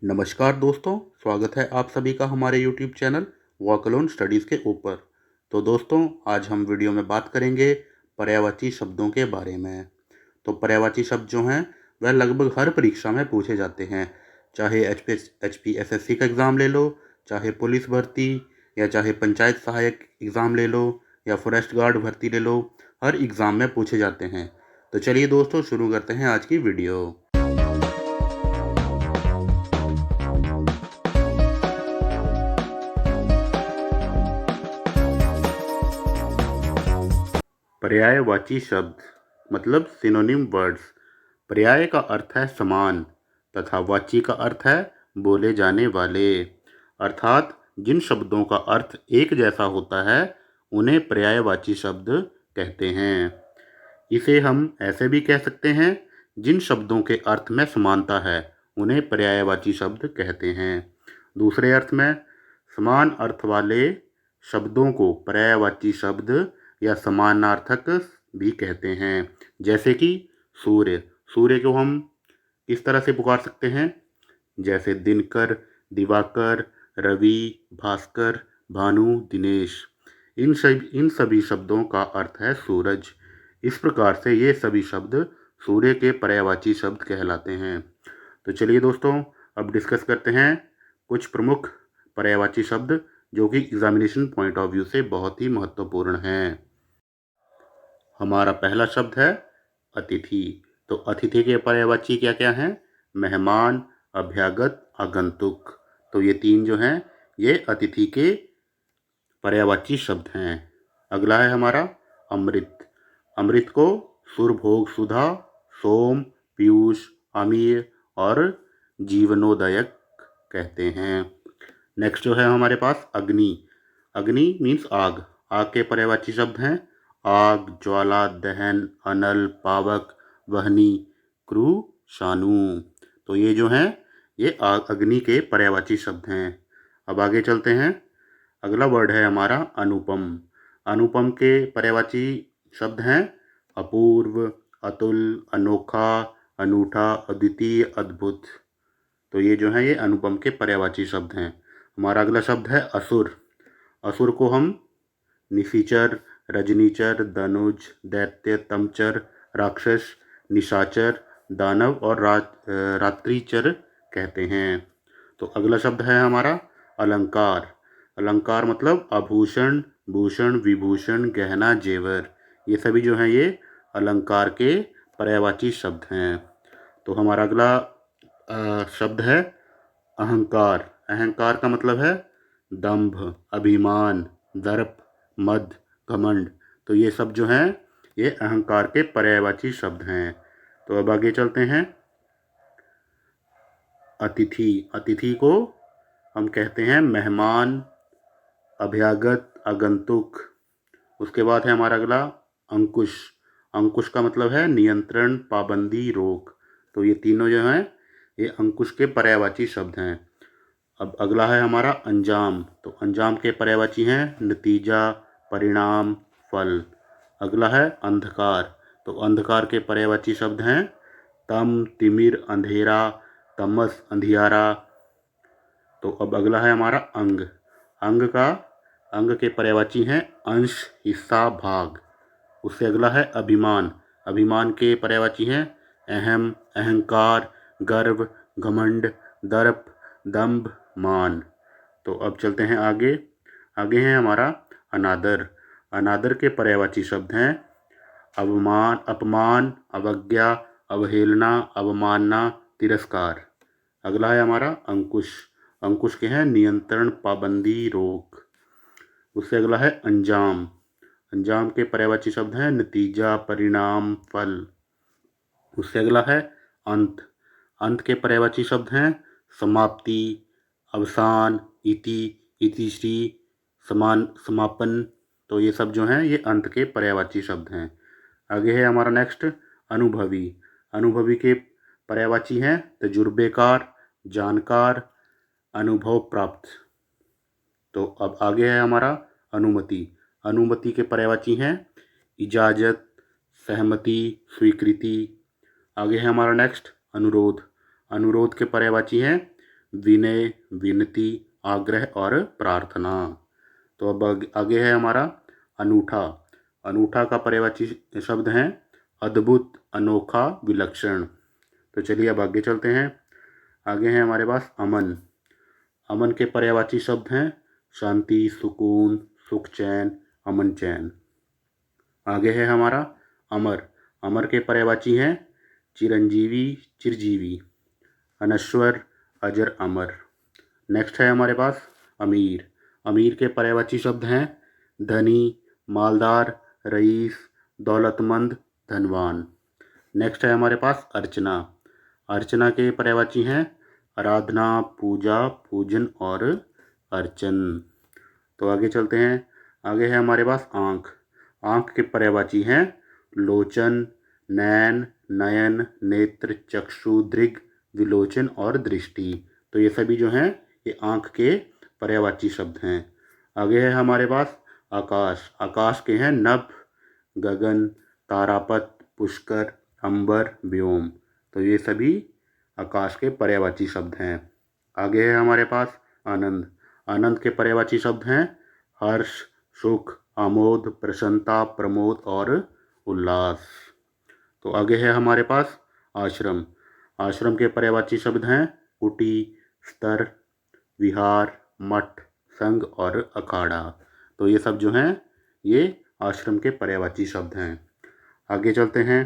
नमस्कार दोस्तों, स्वागत है आप सभी का हमारे YouTube channel walk alone studies के ऊपर। तो दोस्तों, आज हम वीडियो में बात करेंगे पर्यायवाची शब्दों के बारे में। तो पर्यायवाची शब्द जो हैं वह लगभग हर परीक्षा में पूछे जाते हैं, चाहे HPSSC का एग्ज़ाम ले लो, चाहे पुलिस भर्ती या चाहे पंचायत सहायक एग्ज़ाम ले लो या फॉरेस्ट गार्ड भर्ती ले लो, हर एग्ज़ाम में पूछे जाते हैं। तो चलिए दोस्तों, शुरू करते हैं आज की वीडियो। पर्यायवाची शब्द मतलब सिनोनिम वर्ड्स। पर्याय का अर्थ है समान तथा वाची का अर्थ है बोले जाने वाले, अर्थात जिन शब्दों का अर्थ एक जैसा होता है उन्हें पर्यायवाची शब्द कहते हैं। इसे हम ऐसे भी कह सकते हैं, जिन शब्दों के अर्थ में समानता है उन्हें पर्यायवाची शब्द कहते हैं। दूसरे अर्थ में समान अर्थ वाले शब्दों को पर्यायवाची शब्द या समानार्थक भी कहते हैं। जैसे कि सूर्य, सूर्य को हम इस तरह से पुकार सकते हैं जैसे दिनकर, दिवाकर, रवि, भास्कर, भानु, दिनेश। इन सभी शब्दों का अर्थ है सूरज। इस प्रकार से ये सभी शब्द सूर्य के पर्यायवाची शब्द कहलाते हैं। तो चलिए दोस्तों, अब डिस्कस करते हैं कुछ प्रमुख पर्यायवाची शब्द जो कि एग्जामिनेशन पॉइंट ऑफ व्यू से बहुत ही महत्वपूर्ण हैं। हमारा पहला शब्द है अतिथि। तो अतिथि के पर्यायवाची क्या क्या हैं? मेहमान, अभ्यागत, आगंतुक। तो ये तीन जो हैं ये अतिथि के पर्यायवाची शब्द हैं। अगला है हमारा अमृत। अमृत को सुरभोग सुधा, सोम, पीयूष, अमीय और जीवनोदयक कहते हैं। नेक्स्ट जो है हमारे पास अग्नि। अग्नि मीन्स आग। आग के पर्यायवाची शब्द हैं आग, ज्वाला, दहन, अनल, पावक, वहनी, क्रू, शानु। तो ये जो हैं ये अग्नि के पर्यायवाची शब्द हैं। अब आगे चलते हैं। अगला वर्ड है हमारा अनुपम। अनुपम के पर्यायवाची शब्द हैं अपूर्व, अतुल, अनोखा, अनूठा, अद्वितीय, अद्भुत। तो ये जो हैं ये अनुपम के पर्यायवाची शब्द हैं। हमारा अगला शब्द है असुर। असुर को हम निशिचर, रजनीचर, धनुज, दैत्य, तमचर, राक्षस, निशाचर, दानव और रात्रिचर कहते हैं। तो अगला शब्द है हमारा अलंकार। अलंकार मतलब आभूषण, भूषण, विभूषण, गहना, जेवर। ये सभी जो हैं ये अलंकार के पर्यायवाची शब्द हैं। तो हमारा अगला शब्द है अहंकार। अहंकार का मतलब है दंभ, अभिमान, दर्प, मद, घमंड। तो ये सब जो हैं ये अहंकार के पर्यायवाची शब्द हैं। तो अब आगे चलते हैं अतिथि। अतिथि को हम कहते हैं मेहमान, अभ्यागत, आगंतुक। उसके बाद है हमारा अगला अंकुश। अंकुश का मतलब है नियंत्रण, पाबंदी, रोक। तो ये तीनों जो हैं ये अंकुश के पर्यायवाची शब्द हैं। अब अगला है हमारा अंजाम। तो अंजाम के पर्यायवाची हैं नतीजा, परिणाम, फल। अगला है अंधकार। तो अंधकार के पर्यायवाची शब्द हैं तम, तिमिर, अंधेरा, तमस, अंधियारा। तो अब अगला है हमारा अंग। अंग के पर्यायवाची हैं अंश, हिस्सा, भाग। उससे अगला है अभिमान। अभिमान के पर्यायवाची हैं अहम, अहंकार, गर्व, घमंड, दर्प, दंभ, मान। तो अब चलते हैं आगे। आगे है हमारा अनादर। अनादर के पर्यायवाची शब्द हैं अवमान, अपमान, अवज्ञा, अवहेलना, अवमानना, तिरस्कार। अगला है हमारा अंकुश। अंकुश के हैं नियंत्रण, पाबंदी, रोक। उससे अगला है अंजाम। अंजाम के पर्यायवाची शब्द हैं नतीजा, परिणाम, फल। उससे अगला है अंत। अंत के पर्यायवाची शब्द हैं समाप्ति, अवसान, इति, इतिश्री, समापन। तो ये सब जो हैं ये अंत के पर्यायवाची शब्द हैं। आगे है हमारा नेक्स्ट अनुभवी। अनुभवी के पर्यायवाची हैं तजुर्बेकार, जानकार, अनुभव प्राप्त। तो अब आगे है हमारा अनुमति। अनुमति के पर्यायवाची हैं इजाज़त, सहमति, स्वीकृति। आगे है हमारा नेक्स्ट अनुरोध। अनुरोध के पर्यायवाची हैं विनय, विनती, आग्रह और प्रार्थना। तो अब आगे है हमारा अनूठा। अनूठा का पर्यायवाची शब्द है अद्भुत, अनोखा, विलक्षण। तो चलिए अब आगे चलते हैं। आगे है हमारे पास अमन। अमन के पर्यायवाची शब्द हैं शांति, सुकून, सुख, चैन, अमन, चैन। आगे है हमारा अमर। अमर के पर्यायवाची हैं चिरंजीवी, चिरजीवी, अनश्वर, अजर, अमर। नेक्स्ट है हमारे पास अमीर। अमीर के पर्यायवाची शब्द हैं धनी, मालदार, रईस, दौलतमंद, धनवान। नेक्स्ट है हमारे पास अर्चना। अर्चना के पर्यायवाची हैं आराधना, पूजा, पूजन और अर्चन। तो आगे चलते हैं। आगे है हमारे पास आँख। आँख के पर्यायवाची हैं लोचन, नैन, नयन, नेत्र, चक्षु, दृग, विलोचन और दृष्टि। तो ये सभी जो हैं ये आँख के पर्यायवाची शब्द हैं। आगे है हमारे पास आकाश। आकाश के हैं नभ, गगन, तारापथ, पुष्कर, अंबर, व्योम। तो ये सभी आकाश के पर्यायवाची शब्द हैं। आगे है हमारे पास आनंद। आनंद के पर्यायवाची शब्द हैं हर्ष, सुख, आमोद, प्रसन्नता, प्रमोद और उल्लास। तो आगे है हमारे पास आश्रम। आश्रम के पर्यायवाची शब्द हैं कुटी, स्तर, विहार, मठ, संघ और अखाड़ा। तो ये सब जो हैं ये आश्रम के पर्यायवाची शब्द हैं। आगे चलते हैं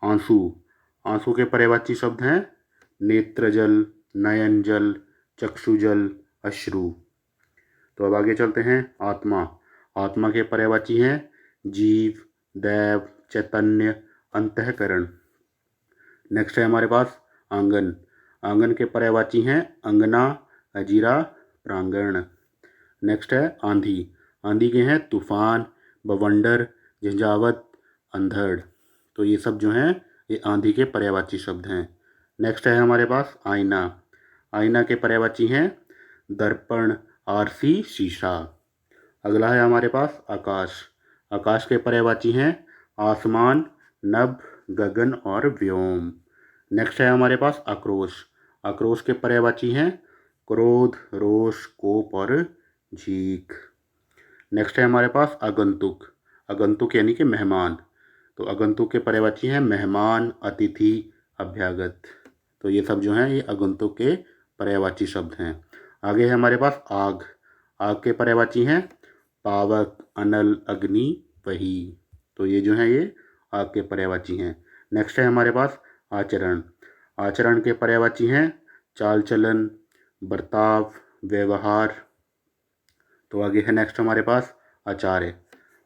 आंसू। आंसू के पर्यायवाची शब्द हैं नेत्रजल, नयनजल, चक्षुजल, अश्रु। तो अब आगे चलते हैं आत्मा। आत्मा के पर्यायवाची हैं जीव, दैव, चैतन्य, अंतःकरण। नेक्स्ट है हमारे पास आंगन। आंगन के पर्यायवाची हैं अंगना, अजीरा, प्रांगण। नेक्स्ट है आंधी। आंधी के हैं तूफान, बवंडर, झंझावत, अंधड़। तो ये सब जो हैं ये आंधी के पर्यायवाची शब्द हैं। नेक्स्ट है हमारे पास आईना। आईना के पर्यायवाची हैं दर्पण, आरसी, शीशा। अगला है हमारे पास आकाश। आकाश के पर्यायवाची हैं आसमान, नभ, गगन और व्योम। नेक्स्ट है हमारे पास आक्रोश। आक्रोश के पर्यायवाची हैं क्रोध, रोष, कोप और झीक। नेक्स्ट है हमारे पास आगंतुक। आगंतुक यानी कि मेहमान। तो आगंतुक के पर्यायवाची हैं मेहमान, अतिथि, अभ्यागत। तो ये सब जो हैं ये आगंतुक के पर्यायवाची शब्द हैं। आगे है हमारे पास आग। आग के पर्यायवाची हैं पावक, अनल, अग्नि, वही। तो ये जो हैं ये आग के पर्यायवाची हैं। नेक्स्ट है हमारे पास आचरण। आचरण के पर्यायवाची हैं चाल चलन, बर्ताव, व्यवहार। तो आगे है नेक्स्ट हमारे पास आचार्य।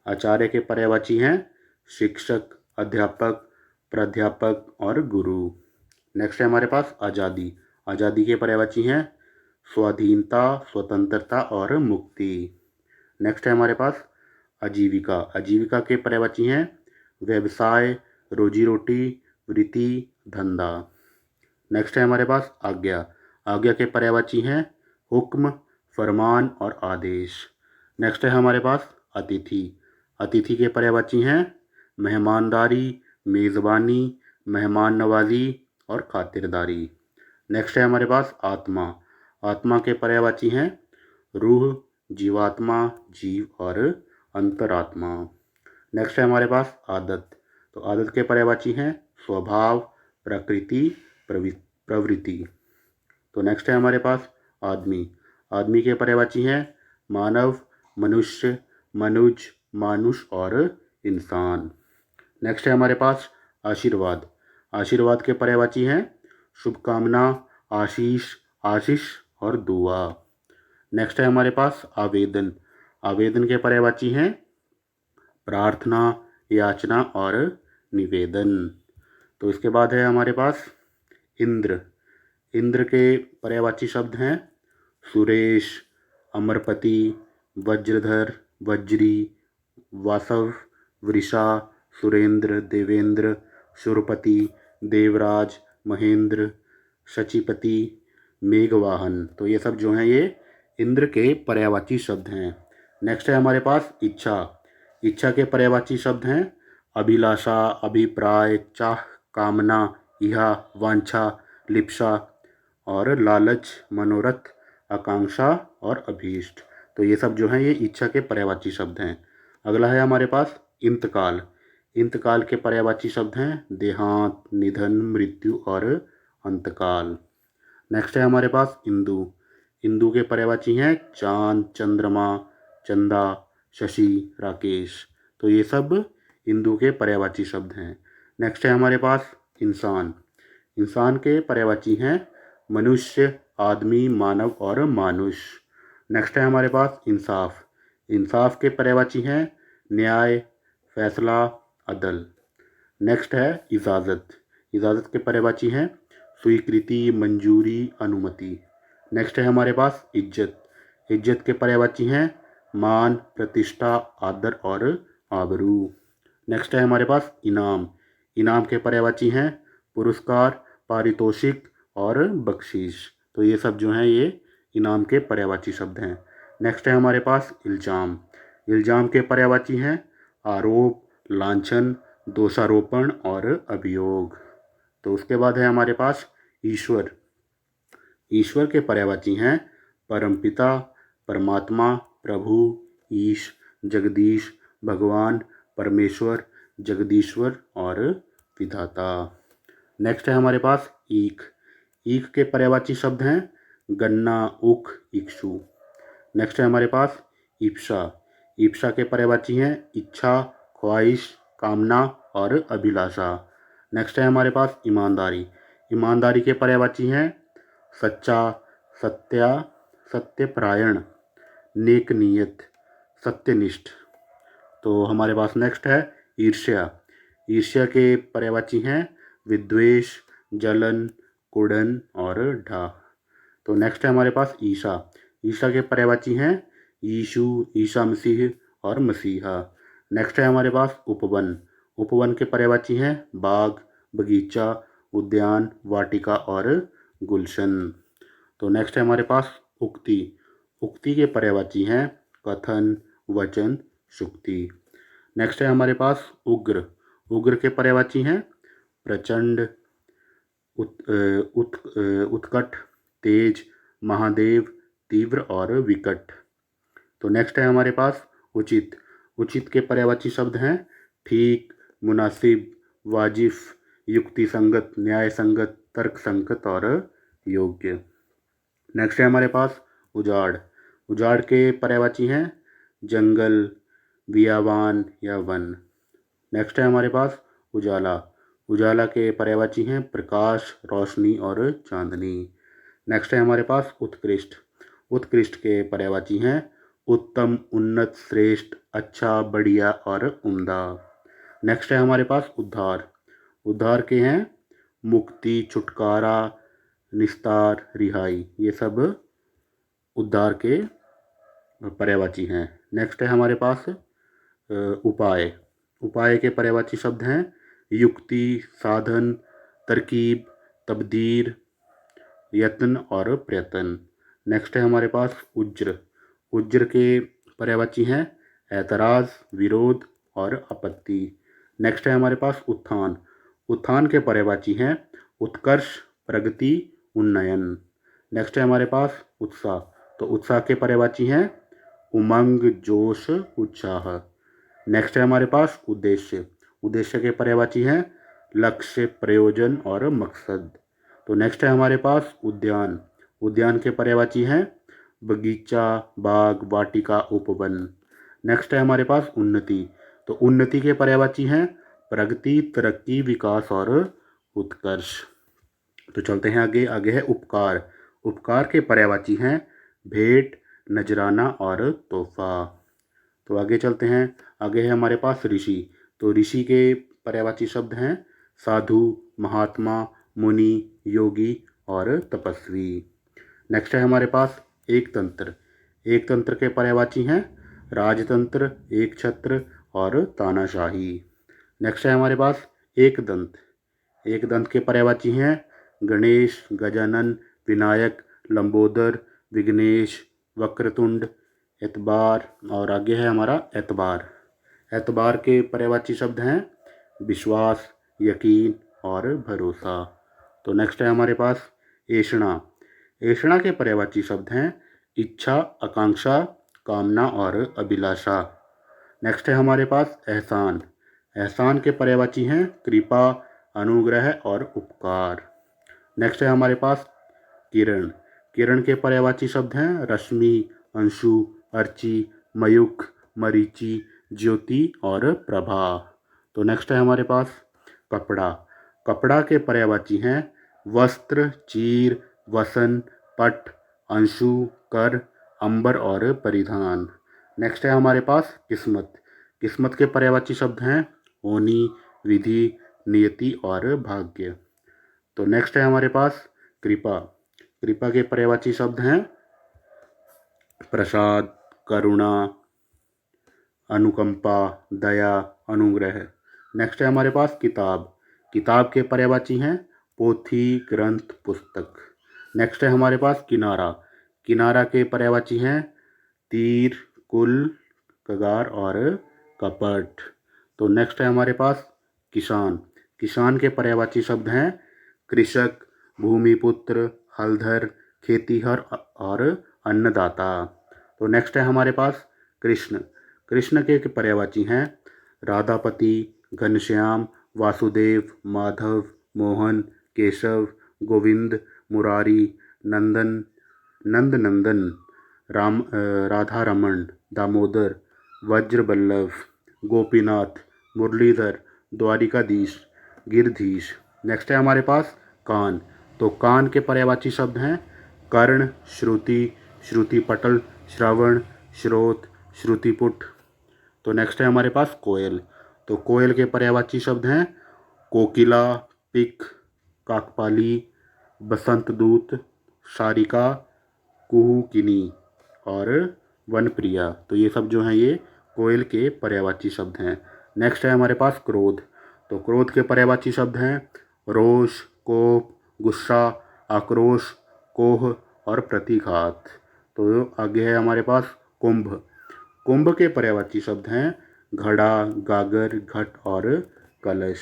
आचार्य के पर्यायवाची हैं शिक्षक, अध्यापक, प्राध्यापक और गुरु। नेक्स्ट है हमारे पास आज़ादी। आज़ादी के पर्यायवाची हैं स्वाधीनता, स्वतंत्रता और मुक्ति। नेक्स्ट है हमारे पास आजीविका। आजीविका के पर्यायवाची हैं व्यवसाय, रोजी रोटी, वृत्ति, धंधा। नेक्स्ट है हमारे पास आज्ञा। आज्ञा के पर्यायवाची हैं हुक्म, फरमान और आदेश। नेक्स्ट है हमारे पास अतिथि। अतिथि के पर्यायवाची हैं मेहमानदारी, मेज़बानी, मेहमान नवाजी और खातिरदारी। नेक्स्ट है हमारे पास आत्मा। आत्मा के पर्यायवाची हैं रूह, जीवात्मा, जीव और अंतरात्मा। नेक्स्ट है हमारे पास आदत। तो आदत के पर्यायवाची हैं स्वभाव, प्रकृति, प्रवृत्ति। तो नेक्स्ट है हमारे पास आदमी। आदमी के पर्यायवाची हैं मानव, मनुष्य, मनुज, मानुष और इंसान। नेक्स्ट है हमारे पास आशीर्वाद। आशीर्वाद के पर्यायवाची हैं शुभकामना, आशीष, आशीष और दुआ। नेक्स्ट है हमारे पास आवेदन। आवेदन के पर्यायवाची हैं प्रार्थना, याचना और निवेदन। तो इसके बाद है हमारे पास इंद्र। इंद्र के पर्यायवाची शब्द हैं सुरेश, अमरपति, वज्रधर, वज्री, वासव, वृषा, सुरेंद्र, देवेंद्र, सुरपति, देवराज, महेंद्र, शचीपति, मेघवाहन। तो ये सब जो हैं ये इंद्र के पर्यायवाची शब्द हैं। नेक्स्ट है हमारे पास इच्छा। इच्छा के पर्यायवाची शब्द हैं अभिलाषा, अभिप्राय, चाह, कामना, इहा, वांछा, लिप्सा और लालच, मनोरथ, आकांक्षा और अभीष्ट। तो ये सब जो हैं ये इच्छा के पर्यायवाची शब्द हैं। अगला है हमारे पास इंतकाल। इंतकाल के पर्यायवाची शब्द हैं देहांत, निधन, मृत्यु और अंतकाल। नेक्स्ट है हमारे पास इंदु। इंदु के पर्यायवाची हैं चांद, चंद्रमा, चंदा, शशि, राकेश। तो ये सब इंदु के पर्यायवाची शब्द हैं। नेक्स्ट है हमारे पास इंसान। इंसान के पर्यायवाची हैं मनुष्य, आदमी, मानव और मानुष। नेक्स्ट है हमारे पास इंसाफ। इंसाफ के पर्यायवाची हैं न्याय, फैसला, अदल। नेक्स्ट है इजाज़त। इजाज़त के पर्यायवाची हैं स्वीकृति, मंजूरी, अनुमति। नेक्स्ट है हमारे पास इज्जत। इज्जत के पर्यायवाची हैं मान, प्रतिष्ठा, आदर और आबरू। नेक्स्ट है हमारे पास इनाम। इनाम के पर्यायवाची हैं पुरस्कार, पारितोषिक और बख्शीश। तो ये सब जो हैं ये इनाम के पर्यायवाची शब्द हैं। नेक्स्ट है हमारे पास इल्ज़ाम। इल्ज़ाम के पर्यायवाची हैं आरोप, लांछन, दोषारोपण और अभियोग। तो उसके बाद है हमारे पास ईश्वर। ईश्वर के पर्यायवाची हैं परमपिता, परमात्मा, प्रभु, ईश, जगदीश, भगवान, परमेश्वर, जगदीश्वर और विधाता। नेक्स्ट है हमारे पास ईख। ईख के पर्यायवाची शब्द हैं गन्ना, उख, इक्षु। नेक्स्ट है हमारे पास ईप्सा। ईप्सा के पर्यायवाची हैं इच्छा, ख्वाहिश, कामना और अभिलाषा। नेक्स्ट है हमारे पास ईमानदारी। ईमानदारी के पर्यायवाची हैं सच्चा, सत्या, सत्यपरायण, नेक नीयत, सत्यनिष्ठ। तो हमारे पास नेक्स्ट है ईर्ष्या। ईर्ष्या के पर्यायवाची हैं विद्वेष, जलन, कुड़न और ढा। तो नेक्स्ट है हमारे पास ईशा। ईशा के पर्यायवाची हैं यीशु, ईसा मसीह और मसीहा। नेक्स्ट है हमारे पास उपवन। उपवन के पर्यायवाची हैं बाग, बगीचा, उद्यान, वाटिका और गुलशन। तो नेक्स्ट है हमारे पास उक्ति। उक्ति के पर्यायवाची हैं कथन, वचन, शुक्ति। नेक्स्ट है हमारे पास उग्र। उग्र के पर्यायवाची हैं प्रचंड, उत्कट, तेज, महादेव, तीव्र और विकट। तो नेक्स्ट है हमारे पास उचित। उचित के पर्यायवाची शब्द हैं ठीक, मुनासिब, वाजिफ, युक्ति संगत, न्याय संगत, तर्क संगत और योग्य। नेक्स्ट है हमारे पास उजाड़। उजाड़ के पर्यायवाची हैं जंगल, बियाबान या वन। नेक्स्ट है हमारे पास उजाला। उजाला के पर्यायवाची हैं प्रकाश, रोशनी और चांदनी। नेक्स्ट है हमारे पास उत्कृष्ट। उत्कृष्ट के पर्यायवाची हैं उत्तम, उन्नत, श्रेष्ठ, अच्छा, बढ़िया और उम्दा। नेक्स्ट है हमारे पास उद्धार। उद्धार के हैं मुक्ति, छुटकारा, निस्तार, रिहाई। ये सब उद्धार के पर्यायवाची हैं। नेक्स्ट है हमारे पास उपाय। उपाय के पर्यायवाची शब्द हैं युक्ति, साधन, तरकीब, तब्दीर, यत्न और प्रयत्न। नेक्स्ट है हमारे पास उज्र। उज्र के पर्यायवाची हैं ऐतराज़, विरोध और आपत्ति। नेक्स्ट है हमारे पास उत्थान। उत्थान के पर्यायवाची हैं उत्कर्ष, प्रगति, उन्नयन। नेक्स्ट है हमारे पास उत्साह। तो उत्साह के पर्यायवाची हैं उमंग, जोश, उत्साह। नेक्स्ट है हमारे पास उद्देश्य। उद्देश्य के पर्यायवाची हैं लक्ष्य, प्रयोजन और मकसद। तो नेक्स्ट है हमारे पास उद्यान। उद्यान के पर्यायवाची हैं बगीचा, बाग, वाटिका, उपवन। नेक्स्ट है हमारे पास उन्नति। तो उन्नति के पर्यायवाची हैं प्रगति, तरक्की, विकास और उत्कर्ष। तो चलते हैं आगे। आगे है उपकार। उपकार के पर्यायवाची हैं भेंट, नजराना और तोहफा। तो आगे चलते हैं। आगे है हमारे पास ऋषि। तो ऋषि के पर्यायवाची शब्द हैं साधु, महात्मा, मुनि, योगी और तपस्वी। नेक्स्ट है हमारे पास एक तंत्र। एक तंत्र के पर्यायवाची हैं राजतंत्र, एक छत्र और तानाशाही। नेक्स्ट है हमारे पास एक दंत। एक दंत के पर्यायवाची हैं गणेश, गजानन, विनायक, लंबोदर, विघ्नेश, वक्रतुंड, एतबार और आगे है हमारा एतबार। एतबार के पर्यायवाची शब्द हैं विश्वास, यकीन और भरोसा। तो नेक्स्ट है हमारे पास ऐषणा। ऐषणा के पर्यायवाची शब्द हैं इच्छा, आकांक्षा, कामना और अभिलाषा। नेक्स्ट है हमारे पास एहसान। एहसान के पर्यायवाची हैं कृपा, अनुग्रह और उपकार। नेक्स्ट है हमारे पास किरण। किरण के पर्यायवाची शब्द हैं रश्मि, अंशु, अर्ची, मयूख, मरीचि, ज्योति और प्रभा। तो नेक्स्ट है हमारे पास कपड़ा। कपड़ा के पर्यायवाची हैं वस्त्र, चीर, वसन, पट, अंशु, कर, अंबर और परिधान। नेक्स्ट है हमारे पास किस्मत। किस्मत के पर्यायवाची शब्द हैं होनी, विधि, नियति और भाग्य। तो नेक्स्ट है हमारे पास कृपा। कृपा के पर्यायवाची शब्द हैं प्रसाद, करुणा, अनुकंपा, दया, अनुग्रह। नेक्स्ट है हमारे पास किताब। किताब के पर्यायवाची हैं पोथी, ग्रंथ, पुस्तक। नेक्स्ट है हमारे पास किनारा। किनारा के पर्यायवाची हैं तीर, कुल, कगार और कपट। तो नेक्स्ट है हमारे पास किसान। किसान के पर्यायवाची शब्द हैं कृषक, भूमिपुत्र, हलधर, खेतीहर और अन्नदाता। तो नेक्स्ट है हमारे पास कृष्ण। कृष्ण के पर्यायवाची हैं राधापति, घनश्याम, वासुदेव, माधव, मोहन, केशव, गोविंद, मुरारी, नंदन, नंदनंदन, राधा रमन, दामोदर, वज्रबल्लभ, गोपीनाथ, मुरलीधर, द्वारिकाधीश, गिरधीश। नेक्स्ट है हमारे पास कान। तो कान के पर्यायवाची शब्द हैं कर्ण, श्रुति, श्रुतिपटल, श्रवण, श्रोत, श्रुतिपुट। तो नेक्स्ट है हमारे पास कोयल। तो कोयल के पर्यायवाची शब्द हैं कोकिला, पिक, काकपाली, बसंतदूत, सारिका, कुहुकिनी और वनप्रिया। तो ये सब जो हैं ये कोयल के पर्यायवाची शब्द हैं। नेक्स्ट है हमारे पास क्रोध। तो क्रोध के पर्यायवाची शब्द हैं रोष, कोप, गुस्सा, आक्रोश, कोह और प्रतिघात। तो आगे है हमारे पास कुंभ। कुंभ के पर्यायवाची शब्द हैं घड़ा, गागर, घट और कलश।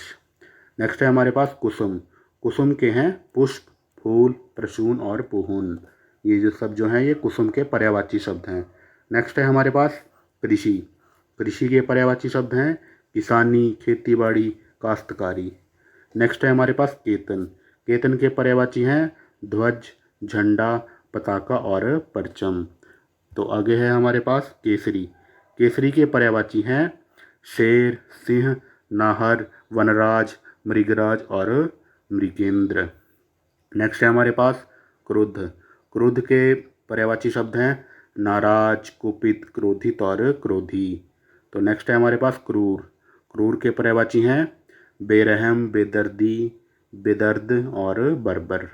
नेक्स्ट है हमारे पास कुसुम। कुसुम के हैं पुष्प, फूल, प्रसून और पुहुन। ये जो सब जो हैं ये कुसुम के पर्यायवाची शब्द हैं। नेक्स्ट है हमारे पास कृषि। कृषि के पर्यायवाची शब्द हैं किसानी, खेतीबाड़ी, काश्तकारी। नेक्स्ट है हमारे पास केतन। केतन के पर्यायवाची हैं ध्वज, झंडा, पताका और परचम। तो आगे है हमारे पास केसरी। केसरी के पर्यायवाची हैं शेर, सिंह, नाहर, वनराज, मृगराज और मृगेंद्र। नेक्स्ट है हमारे पास क्रुद्ध। क्रुद्ध के पर्यायवाची शब्द हैं नाराज, कुपित, क्रोधित और क्रोधी। तो नेक्स्ट है हमारे पास क्रूर। क्रूर के पर्यायवाची हैं बेरहम, बेदर्दी, बेदर्द और बर्बर।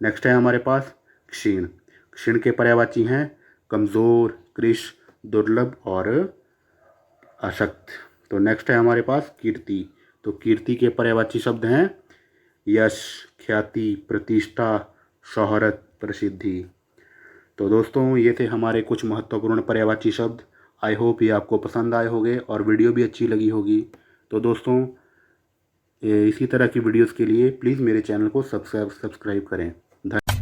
नेक्स्ट है हमारे पास क्षीण। क्षीण के पर्यायवाची हैं कमज़ोर, कृश, दुर्लभ और अशक्त। तो नेक्स्ट है हमारे पास कीर्ति। तो कीर्ति के पर्यायवाची शब्द हैं यश, ख्याति, प्रतिष्ठा, शोहरत, प्रसिद्धि। तो दोस्तों ये थे हमारे कुछ महत्वपूर्ण पर्यायवाची शब्द। आई होप ये आपको पसंद आए होंगे और वीडियो भी अच्छी लगी होगी। तो दोस्तों इसी तरह की वीडियोस के लिए प्लीज़ मेरे चैनल को सब्सक्राइब करें। धन्यवाद।